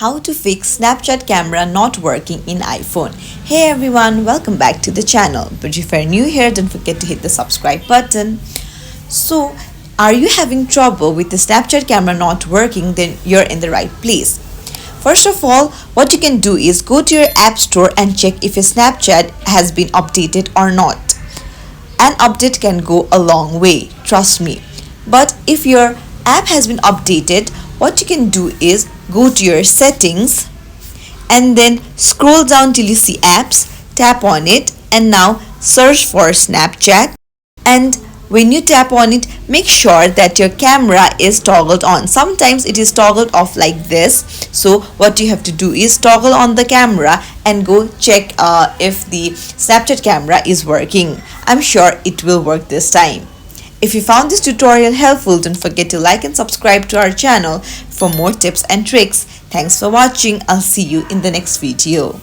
How to fix Snapchat camera not working in iPhone. Hey everyone, welcome back to the channel. But if you're new here, don't forget to hit the subscribe button. So, are you having trouble with the Snapchat camera not working? Then you're in the right place. First of all, what you can do is go to your app store and check if your Snapchat has been updated or not. An update can go a long way, trust me. But if your app has been updated, what you can do is go to your settings and then scroll down till you see apps, tap on it, and now search for Snapchat. And when you tap on it, make sure that your camera is toggled on. Sometimes it is toggled off like this. So what you have to do is toggle on the camera and go check if the Snapchat camera is working. I'm sure it will work this time. If you found this tutorial helpful, don't forget to like and subscribe to our channel for more tips and tricks. Thanks for watching. I'll see you in the next video.